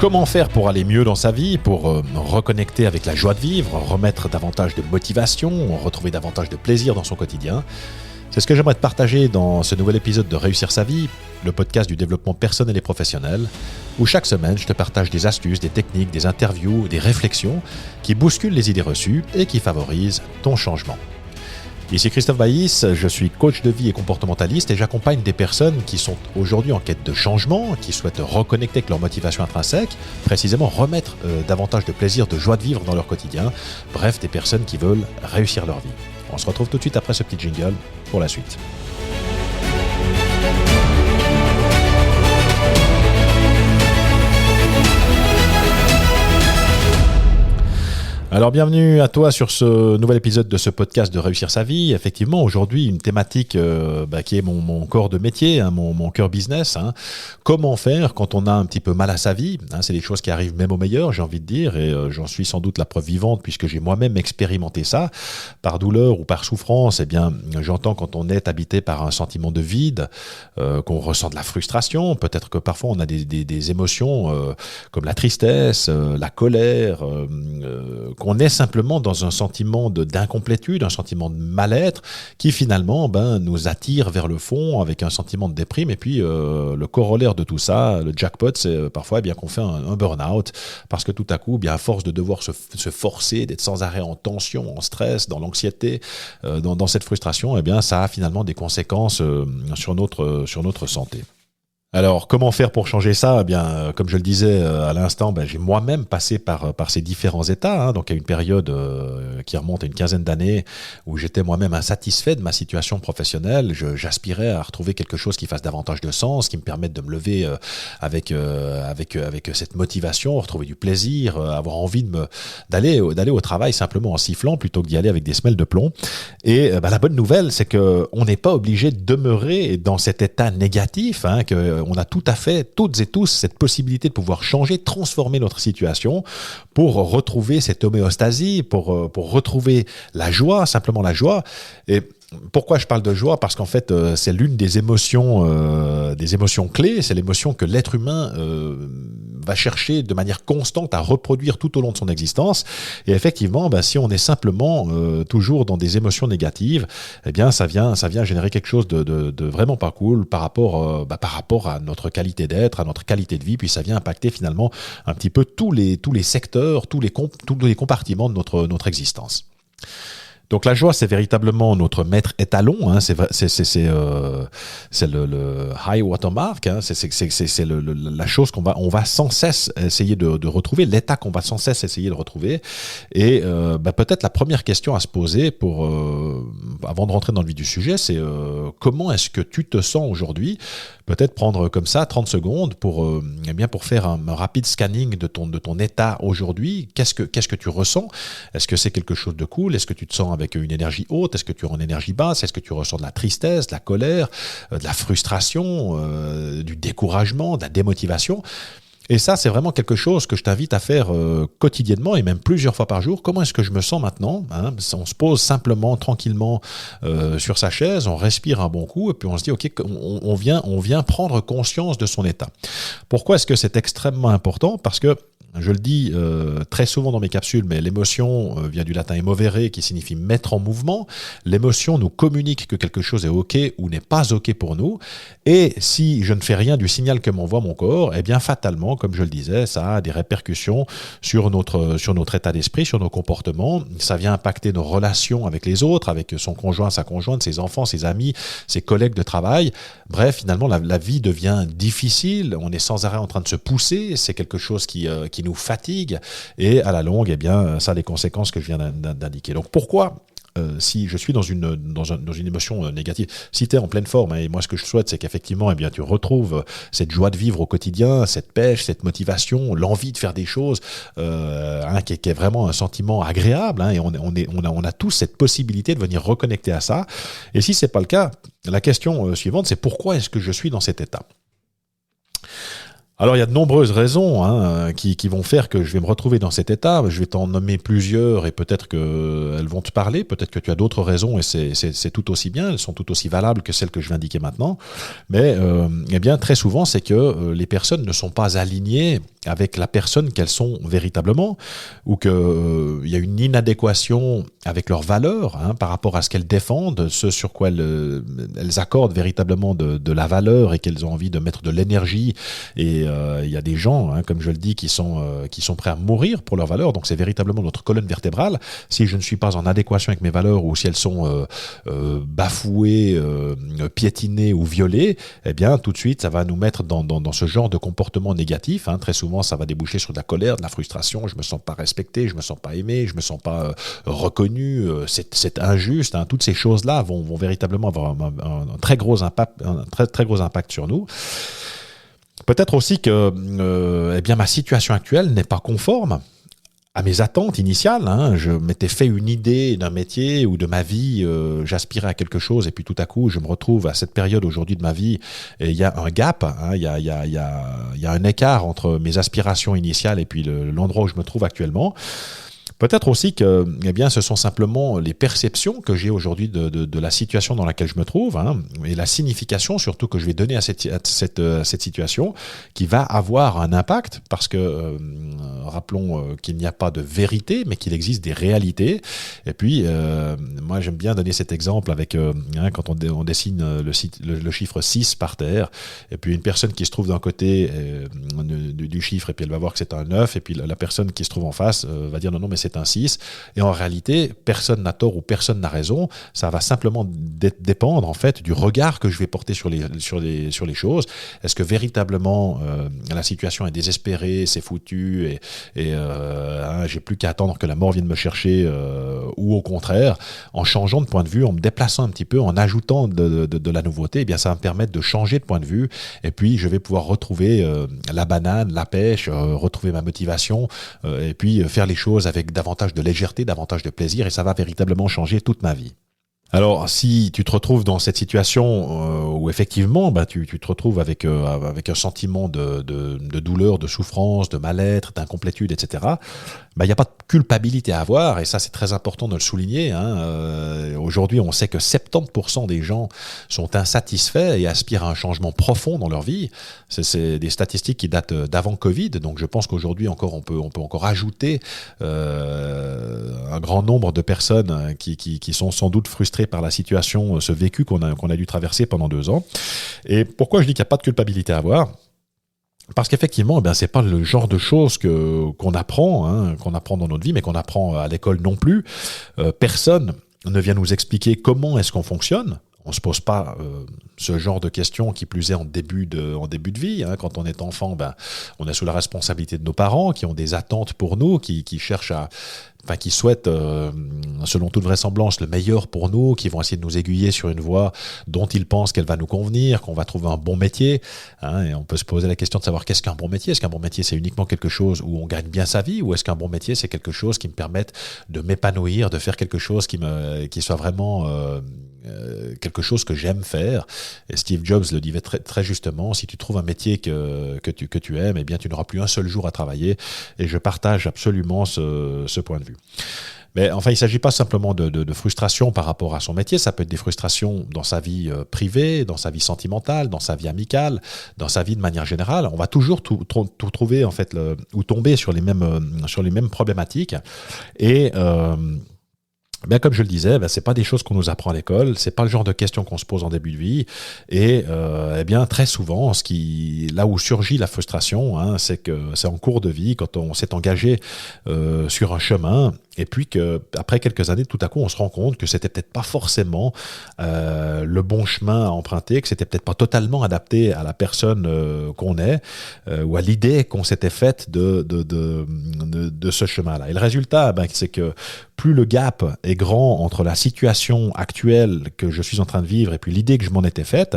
Comment faire pour aller mieux dans sa vie, pour reconnecter avec la joie de vivre, remettre davantage de motivation, retrouver davantage de plaisir dans son quotidien? C'est ce que j'aimerais te partager dans ce nouvel épisode de Réussir sa vie, le podcast du développement personnel et professionnel, où chaque semaine je te partage des astuces, des techniques, des interviews, des réflexions qui bousculent les idées reçues et qui favorisent ton changement. Ici Christophe Baïs, je suis coach de vie et comportementaliste et j'accompagne des personnes qui sont aujourd'hui en quête de changement, qui souhaitent reconnecter avec leur motivation intrinsèque, précisément remettre davantage de plaisir, de joie de vivre dans leur quotidien, bref, des personnes qui veulent réussir leur vie. On se retrouve tout de suite après ce petit jingle pour la suite. Alors bienvenue à toi sur ce nouvel épisode de ce podcast de Réussir sa vie. Effectivement, aujourd'hui, une thématique qui est mon corps de métier, mon cœur business. Comment faire quand on a un petit peu mal à sa vie? C'est des choses qui arrivent même aux meilleurs, j'ai envie de dire, et j'en suis sans doute la preuve vivante puisque j'ai moi-même expérimenté ça. Par douleur ou par souffrance, j'entends quand on est habité par un sentiment de vide, qu'on ressent de la frustration, peut-être que parfois on a des émotions comme la tristesse, la colère, qu'on est simplement dans un sentiment d'incomplétude, un sentiment de mal-être qui finalement nous attire vers le fond avec un sentiment de déprime. Et puis le corollaire de tout ça, le jackpot, c'est parfois qu'on fait un burn-out parce que tout à coup, à force de devoir se forcer, d'être sans arrêt en tension, en stress, dans l'anxiété, dans cette frustration, ça a finalement des conséquences sur notre santé. Alors, comment faire pour changer ça? Comme je le disais à l'instant, j'ai moi-même passé par ces différents états. Donc, il y a une période qui remonte à une quinzaine d'années où j'étais moi-même insatisfait de ma situation professionnelle. J'aspirais à retrouver quelque chose qui fasse davantage de sens, qui me permette de me lever avec cette motivation, retrouver du plaisir, avoir envie d'aller au travail simplement en sifflant plutôt que d'y aller avec des semelles de plomb. Et la bonne nouvelle, c'est qu'on n'est pas obligé de demeurer dans cet état négatif, on a tout à fait, toutes et tous, cette possibilité de pouvoir changer, transformer notre situation pour retrouver cette homéostasie, pour retrouver la joie, simplement la joie. Et pourquoi je parle de joie? Parce qu'en fait, c'est l'une des émotions clés, c'est l'émotion que l'être humain va chercher de manière constante à reproduire tout au long de son existence. Et effectivement, si on est simplement toujours dans des émotions négatives, ça vient générer quelque chose de vraiment pas cool par rapport à notre qualité d'être, à notre qualité de vie, puis ça vient impacter finalement un petit peu tous les secteurs, tous les compartiments de notre existence. Donc la joie, c'est véritablement notre maître étalon, c'est le high watermark, c'est la chose on va sans cesse essayer de retrouver, l'état qu'on va sans cesse essayer de retrouver. Et peut-être la première question à se poser avant de rentrer dans le vif du sujet, c'est comment est-ce que tu te sens aujourd'hui? Peut-être prendre comme ça 30 secondes pour faire un rapide scanning de ton état aujourd'hui. Qu'est-ce que tu ressens? Est-ce que c'est quelque chose de cool? Est-ce que tu te sens avec une énergie haute? Est-ce que tu es en énergie basse? Est-ce que tu ressens de la tristesse, de la colère, de la frustration, du découragement, de la démotivation? Et ça, c'est vraiment quelque chose que je t'invite à faire quotidiennement et même plusieurs fois par jour. Comment est-ce que je me sens maintenant? On se pose simplement, tranquillement sur sa chaise, on respire un bon coup et puis on se dit, ok, on vient prendre conscience de son état. Pourquoi est-ce que c'est extrêmement important? Parce que je le dis très souvent dans mes capsules, mais l'émotion vient du latin emovere qui signifie mettre en mouvement. L'émotion nous communique que quelque chose est OK ou n'est pas OK pour nous. Et si je ne fais rien du signal que m'envoie mon corps, fatalement, comme je le disais, ça a des répercussions sur notre état d'esprit, sur nos comportements. Ça vient impacter nos relations avec les autres, avec son conjoint, sa conjointe, ses enfants, ses amis, ses collègues de travail. Bref, finalement, la vie devient difficile. On est sans arrêt en train de se pousser. C'est quelque chose qui nous fatigue et à la longue, ça a les conséquences que je viens d'indiquer. Donc pourquoi si je suis dans une émotion négative, si tu es en pleine forme, et moi ce que je souhaite, c'est qu'effectivement tu retrouves cette joie de vivre au quotidien, cette pêche, cette motivation, l'envie de faire des choses, qui est vraiment un sentiment agréable, et on a tous cette possibilité de venir reconnecter à ça. Et si c'est pas le cas, la question suivante, c'est pourquoi est-ce que je suis dans cet état? Alors, il y a de nombreuses raisons qui vont faire que je vais me retrouver dans cet état. Je vais t'en nommer plusieurs et peut-être qu'elles vont te parler. Peut-être que tu as d'autres raisons et c'est tout aussi bien. Elles sont tout aussi valables que celles que je vais indiquer maintenant. Mais eh bien, très souvent, c'est que les personnes ne sont pas alignées avec la personne qu'elles sont véritablement ou qu'il y a une inadéquation avec leurs valeurs par rapport à ce qu'elles défendent, ce sur quoi elles accordent véritablement de la valeur et qu'elles ont envie de mettre de l'énergie. Et il y a des gens, comme je le dis, qui sont prêts à mourir pour leurs valeurs. Donc c'est véritablement notre colonne vertébrale. Si je ne suis pas en adéquation avec mes valeurs ou si elles sont bafouées, piétinées ou violées, eh bien tout de suite ça va nous mettre dans ce genre de comportement négatif. Très souvent ça va déboucher sur de la colère, de la frustration. Je me sens pas respecté, je me sens pas aimé, je me sens pas reconnu. C'est injuste. Toutes ces choses-là vont véritablement avoir un très gros impact, très gros impact sur nous. Peut-être aussi que eh bien, ma situation actuelle n'est pas conforme à mes attentes initiales. Je m'étais fait une idée d'un métier ou de ma vie, j'aspirais à quelque chose et puis tout à coup je me retrouve à cette période aujourd'hui de ma vie et il y a un gap, il y a un écart entre mes aspirations initiales et puis l'endroit où je me trouve actuellement. Peut-être aussi que eh bien, ce sont simplement les perceptions que j'ai aujourd'hui de la situation dans laquelle je me trouve et la signification surtout que je vais donner à cette situation qui va avoir un impact parce que rappelons qu'il n'y a pas de vérité mais qu'il existe des réalités. Et puis moi j'aime bien donner cet exemple avec quand on dessine le chiffre 6 par terre et puis une personne qui se trouve d'un côté du chiffre et puis elle va voir que c'est un 9 et puis la personne qui se trouve en face va dire non mais c'est un 6, et en réalité, personne n'a tort ou personne n'a raison, ça va simplement dépendre en fait du regard que je vais porter sur les choses. Est-ce que véritablement la situation est désespérée, c'est foutu, et j'ai plus qu'à attendre que la mort vienne me chercher, ou au contraire, en changeant de point de vue, en me déplaçant un petit peu, en ajoutant de la nouveauté, eh bien ça va me permettre de changer de point de vue, et puis je vais pouvoir retrouver la banane, la pêche, retrouver ma motivation, et puis faire les choses avec davantage de légèreté, davantage de plaisir, et ça va véritablement changer toute ma vie. Alors, si tu te retrouves dans cette situation où effectivement, tu te retrouves avec un sentiment de douleur, de souffrance, de mal-être, d'incomplétude, etc., il n'y a pas de culpabilité à avoir, et ça c'est très important de le souligner. Aujourd'hui, on sait que 70% des gens sont insatisfaits et aspirent à un changement profond dans leur vie. C'est des statistiques qui datent d'avant Covid, donc je pense qu'aujourd'hui encore on peut encore ajouter un grand nombre de personnes qui sont sans doute frustrées par la situation, ce vécu qu'on a dû traverser pendant 2 ans. Et pourquoi je dis qu'il n'y a pas de culpabilité à avoir ? Parce qu'effectivement, c'est pas le genre de choses qu'on apprend dans notre vie, mais qu'on apprend à l'école non plus. Personne ne vient nous expliquer comment est-ce qu'on fonctionne. On se pose pas ce genre de questions, qui plus est en début de vie. Quand on est enfant, on est sous la responsabilité de nos parents qui ont des attentes pour nous, qui cherchent qui souhaitent, selon toute vraisemblance, le meilleur pour nous, qui vont essayer de nous aiguiller sur une voie dont ils pensent qu'elle va nous convenir, qu'on va trouver un bon métier. Et on peut se poser la question de savoir qu'est-ce qu'un bon métier. Est-ce qu'un bon métier, c'est uniquement quelque chose où on gagne bien sa vie, ou est-ce qu'un bon métier, c'est quelque chose qui me permette de m'épanouir, de faire quelque chose qui soit vraiment quelque chose que j'aime faire. Et Steve Jobs le disait très, très justement, si tu trouves un métier que tu aimes, eh bien tu n'auras plus un seul jour à travailler. Et je partage absolument ce point de vue. Mais enfin, il ne s'agit pas simplement de frustration par rapport à son métier, ça peut être des frustrations dans sa vie privée, dans sa vie sentimentale, dans sa vie amicale, dans sa vie de manière générale. On va toujours tout trouver en fait, ou tomber sur les mêmes problématiques. Et comme je le disais, c'est pas des choses qu'on nous apprend à l'école, c'est pas le genre de questions qu'on se pose en début de vie, et très souvent, là où surgit la frustration, c'est que c'est en cours de vie, quand on s'est engagé sur un chemin, et puis qu'après quelques années, tout à coup, on se rend compte que c'était peut-être pas forcément le bon chemin à emprunter, que c'était peut-être pas totalement adapté à la personne qu'on est, ou à l'idée qu'on s'était faite de ce chemin-là. Et le résultat, c'est que plus le gap est grand entre la situation actuelle que je suis en train de vivre et puis l'idée que je m'en étais faite,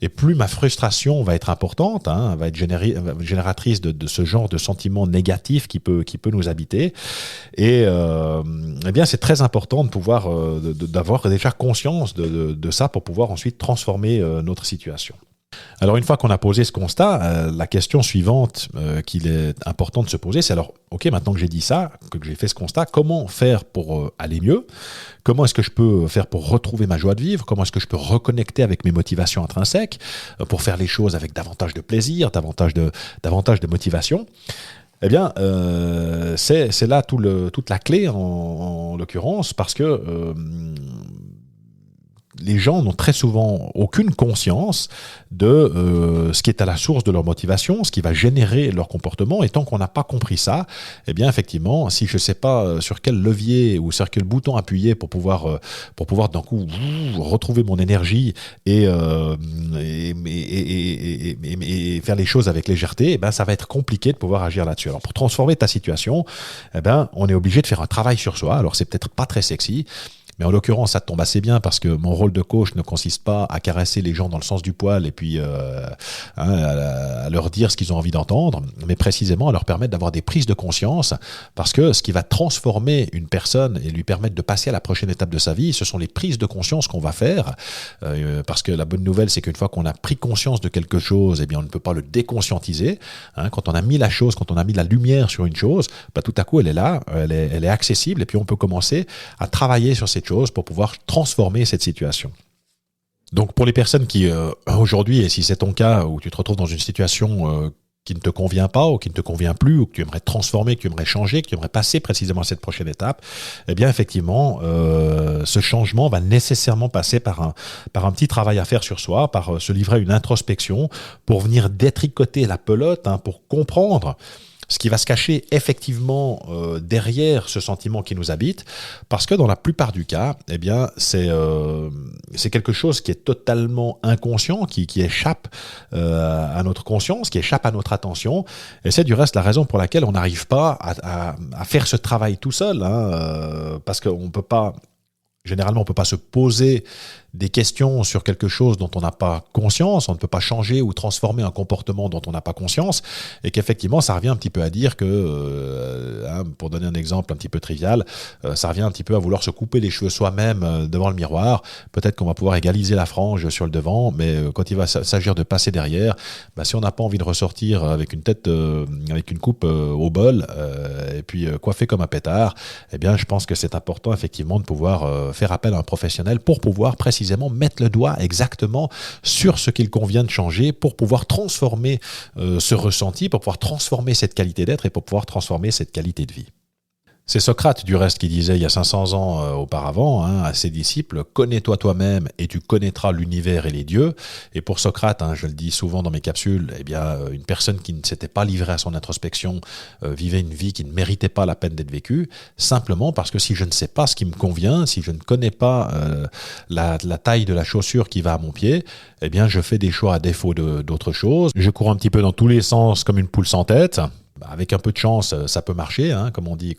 et plus ma frustration va être importante, va être génératrice de ce genre de sentiments négatifs qui peut nous habiter. Et c'est très important de pouvoir d'avoir déjà conscience de ça pour pouvoir ensuite transformer notre situation. Alors une fois qu'on a posé ce constat, la question suivante qu'il est important de se poser, c'est alors, ok, maintenant que j'ai dit ça, que j'ai fait ce constat, comment faire pour aller mieux? Comment est-ce que je peux faire pour retrouver ma joie de vivre? Comment est-ce que je peux reconnecter avec mes motivations intrinsèques pour faire les choses avec davantage de plaisir, davantage de motivation? Eh bien, c'est là toute la clé en l'occurrence, parce que les gens n'ont très souvent aucune conscience de ce qui est à la source de leur motivation, ce qui va générer leur comportement. Et tant qu'on n'a pas compris ça, eh bien effectivement, si je ne sais pas sur quel levier ou sur quel bouton appuyer pour pouvoir d'un coup retrouver mon énergie et faire les choses avec légèreté, eh ben ça va être compliqué de pouvoir agir là-dessus. Alors pour transformer ta situation, eh ben on est obligé de faire un travail sur soi. Alors c'est peut-être pas très sexy. Mais en l'occurrence, ça tombe assez bien parce que mon rôle de coach ne consiste pas à caresser les gens dans le sens du poil et puis à leur dire ce qu'ils ont envie d'entendre, mais précisément à leur permettre d'avoir des prises de conscience, parce que ce qui va transformer une personne et lui permettre de passer à la prochaine étape de sa vie, ce sont les prises de conscience qu'on va faire, parce que la bonne nouvelle, c'est qu'une fois qu'on a pris conscience de quelque chose, eh bien on ne peut pas le déconscientiser. Quand on a mis la chose, quand on a mis la lumière sur une chose, bah, tout à coup elle est là, elle est accessible, et puis on peut commencer à travailler sur ces choses pour pouvoir transformer cette situation. Donc pour les personnes qui aujourd'hui, et si c'est ton cas, où tu te retrouves dans une situation qui ne te convient pas ou qui ne te convient plus, ou que tu aimerais transformer, que tu aimerais changer, que tu aimerais passer précisément à cette prochaine étape, eh bien effectivement, ce changement va nécessairement passer par un petit travail à faire sur soi, par se livrer à une introspection pour venir détricoter la pelote, pour comprendre ce qui va se cacher effectivement derrière ce sentiment qui nous habite, parce que dans la plupart du cas, eh bien, c'est quelque chose qui est totalement inconscient, qui échappe à notre conscience, qui échappe à notre attention, et c'est du reste la raison pour laquelle on n'arrive pas à faire ce travail tout seul, parce qu'on peut pas... Généralement, on ne peut pas se poser des questions sur quelque chose dont on n'a pas conscience, on ne peut pas changer ou transformer un comportement dont on n'a pas conscience, et qu'effectivement, ça revient un petit peu à dire que, pour donner un exemple un petit peu trivial, ça revient un petit peu à vouloir se couper les cheveux soi-même devant le miroir. Peut-être qu'on va pouvoir égaliser la frange sur le devant, mais quand il va s'agir de passer derrière, si on n'a pas envie de ressortir avec une tête, avec une coupe au bol, et puis coiffé comme un pétard, eh bien, je pense que c'est important effectivement de pouvoir faire appel à un professionnel pour pouvoir précisément mettre le doigt exactement sur ce qu'il convient de changer pour pouvoir transformer ce ressenti, pour pouvoir transformer cette qualité d'être et pour pouvoir transformer cette qualité de vie. C'est Socrate, du reste, qui disait il y a 500 ans auparavant à ses disciples « Connais-toi toi-même et tu connaîtras l'univers et les dieux ». Et pour Socrate, je le dis souvent dans mes capsules, eh bien, une personne qui ne s'était pas livrée à son introspection vivait une vie qui ne méritait pas la peine d'être vécue, simplement parce que si je ne sais pas ce qui me convient, si je ne connais pas la taille de la chaussure qui va à mon pied, eh bien, je fais des choix à défaut d'autres choses. Je cours un petit peu dans tous les sens comme une poule sans tête. Avec un peu de chance, ça peut marcher, comme on dit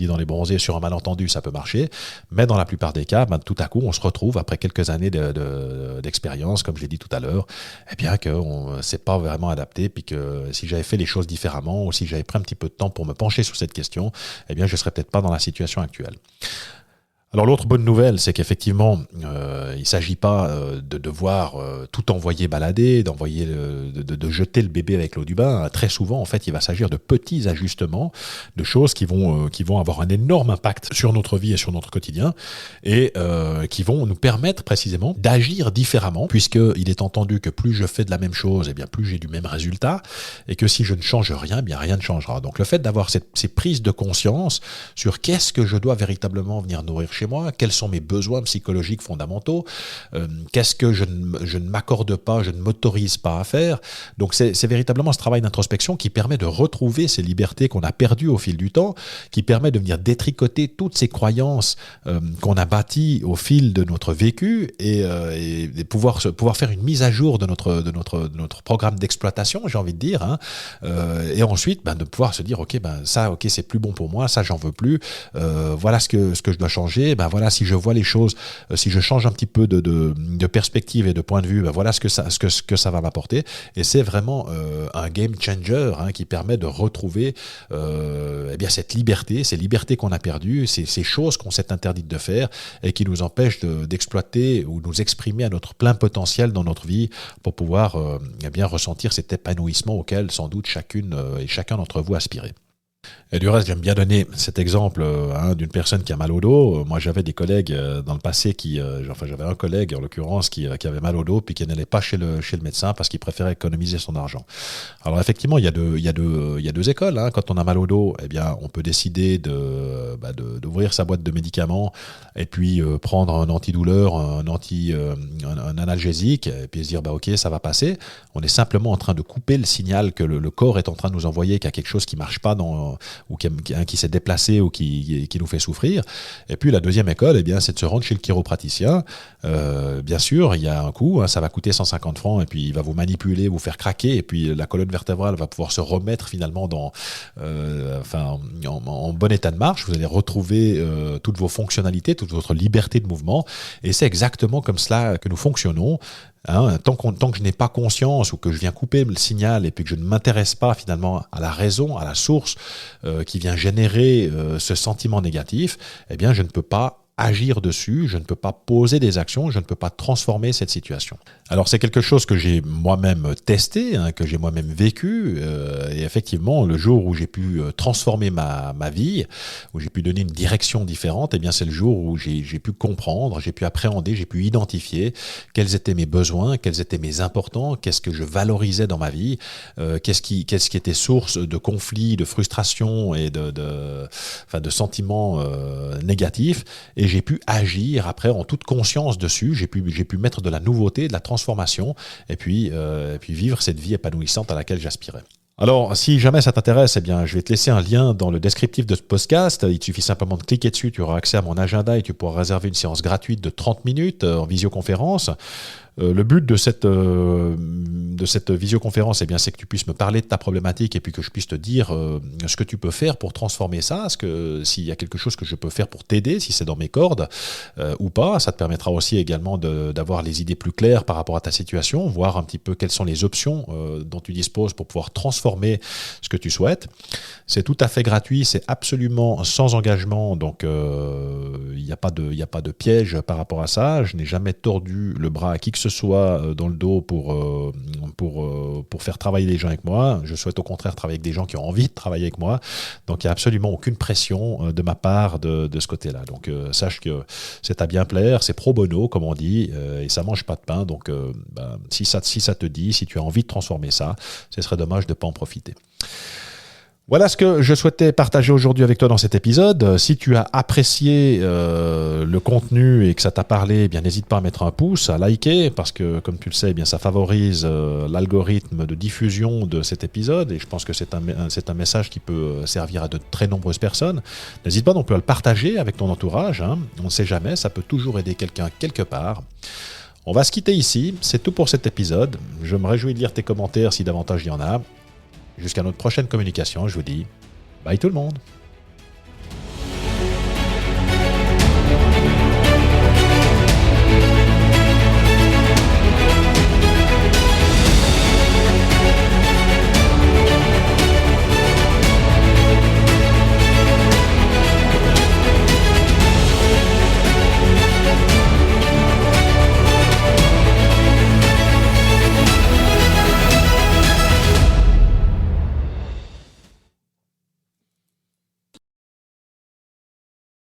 dans les bronzés, sur un malentendu, ça peut marcher. Mais dans la plupart des cas, tout à coup, on se retrouve après quelques années d'expérience, comme je l'ai dit tout à l'heure, eh bien qu'on ne s'est pas vraiment adapté, puis que si j'avais fait les choses différemment, ou si j'avais pris un petit peu de temps pour me pencher sur cette question, eh bien je ne serais peut-être pas dans la situation actuelle. Alors l'autre bonne nouvelle, c'est qu'effectivement, il ne s'agit pas de devoir tout envoyer balader, de jeter le bébé avec l'eau du bain. Très souvent, en fait, il va s'agir de petits ajustements, de choses qui vont avoir un énorme impact sur notre vie et sur notre quotidien, et qui vont nous permettre précisément d'agir différemment, puisqu'il est entendu que plus je fais de la même chose, eh bien plus j'ai du même résultat, et que si je ne change rien, eh bien rien ne changera. Donc le fait d'avoir ces prises de conscience sur qu'est-ce que je dois véritablement venir nourrir chez moi, quels sont mes besoins psychologiques fondamentaux, qu'est-ce que je ne m'accorde pas, je ne m'autorise pas à faire. Donc c'est véritablement ce travail d'introspection qui permet de retrouver ces libertés qu'on a perdues au fil du temps, qui permet de venir détricoter toutes ces croyances qu'on a bâties au fil de notre vécu et pouvoir faire une mise à jour de notre programme d'exploitation, j'ai envie de dire, et ensuite de pouvoir se dire ok, ça ok, c'est plus bon pour moi, ça j'en veux plus, voilà ce que je dois changer, changer, ben voilà, si je vois les choses, si je change un petit peu de perspective et de point de vue, ben voilà ce que ça va m'apporter. Et c'est vraiment un game changer qui permet de retrouver eh bien cette liberté, ces libertés qu'on a perdues, ces choses qu'on s'est interdites de faire et qui nous empêchent d'exploiter ou nous exprimer à notre plein potentiel dans notre vie pour pouvoir eh bien ressentir cet épanouissement auquel sans doute chacune et chacun d'entre vous aspirez. Et du reste, j'aime bien donner cet exemple d'une personne qui a mal au dos. Moi, j'avais des collègues dans le passé j'avais un collègue en l'occurrence qui avait mal au dos puis qui n'allait pas chez le médecin parce qu'il préférait économiser son argent. Alors effectivement, il y a deux écoles. Quand on a mal au dos, eh bien, on peut décider d'ouvrir sa boîte de médicaments et puis prendre un antidouleur, un analgésique et puis se dire ok, ça va passer. On est simplement en train de couper le signal que le corps est en train de nous envoyer qu'il y a quelque chose qui marche pas ou qui s'est déplacé ou qui nous fait souffrir. Et puis la deuxième école, eh bien, c'est de se rendre chez le chiropraticien. Bien sûr, il y a un coût, ça va coûter 150 francs et puis il va vous manipuler, vous faire craquer et puis la colonne vertébrale va pouvoir se remettre finalement en bon état de marche. Vous allez retrouver toutes vos fonctionnalités, toute votre liberté de mouvement et c'est exactement comme cela que nous fonctionnons. Tant que je n'ai pas conscience ou que je viens couper le signal et puis que je ne m'intéresse pas finalement à la raison, à la source qui vient générer ce sentiment négatif, eh bien je ne peux pas agir dessus, je ne peux pas poser des actions, je ne peux pas transformer cette situation. Alors c'est quelque chose que j'ai moi-même testé, que j'ai moi-même vécu, et effectivement le jour où j'ai pu transformer ma vie, où j'ai pu donner une direction différente, eh bien c'est le jour où j'ai pu comprendre, j'ai pu appréhender, j'ai pu identifier quels étaient mes besoins, quels étaient mes importants, qu'est-ce que je valorisais dans ma vie, qu'est-ce qui était source de conflits, de frustrations et de sentiments négatifs. Et j'ai pu agir après en toute conscience dessus, j'ai pu mettre de la nouveauté, de la transformation et puis vivre cette vie épanouissante à laquelle j'aspirais. Alors, si jamais ça t'intéresse, eh bien, je vais te laisser un lien dans le descriptif de ce podcast. Il te suffit simplement de cliquer dessus, tu auras accès à mon agenda et tu pourras réserver une séance gratuite de 30 minutes en visioconférence. Le but de cette visioconférence, eh bien, c'est que tu puisses me parler de ta problématique et puis que je puisse te dire ce que tu peux faire pour transformer ça, s'il y a quelque chose que je peux faire pour t'aider, si c'est dans mes cordes ou pas. Ça te permettra aussi également d'avoir les idées plus claires par rapport à ta situation, voir un petit peu quelles sont les options dont tu disposes pour pouvoir transformer ce que tu souhaites. C'est tout à fait gratuit, c'est absolument sans engagement, donc il n'y a pas de piège par rapport à ça. Je n'ai jamais tordu le bras à qui que ce soit dans le dos pour faire travailler les gens avec moi. Je souhaite au contraire travailler avec des gens qui ont envie de travailler avec moi. Donc il n'y a absolument aucune pression de ma part de ce côté-là. Donc sache que c'est à bien plaire, c'est pro bono comme on dit, et ça mange pas de pain. Donc si ça te dit, si tu as envie de transformer ça, ce serait dommage de ne pas en profiter. Voilà ce que je souhaitais partager aujourd'hui avec toi dans cet épisode. Si tu as apprécié le contenu et que ça t'a parlé, eh bien n'hésite pas à mettre un pouce, à liker, parce que comme tu le sais, eh bien ça favorise l'algorithme de diffusion de cet épisode et je pense que c'est un message qui peut servir à de très nombreuses personnes. N'hésite pas non plus à le partager avec ton entourage, on ne sait jamais, ça peut toujours aider quelqu'un quelque part. On va se quitter ici, c'est tout pour cet épisode. Je me réjouis de lire tes commentaires si davantage il y en a. Jusqu'à notre prochaine communication, je vous dis bye tout le monde.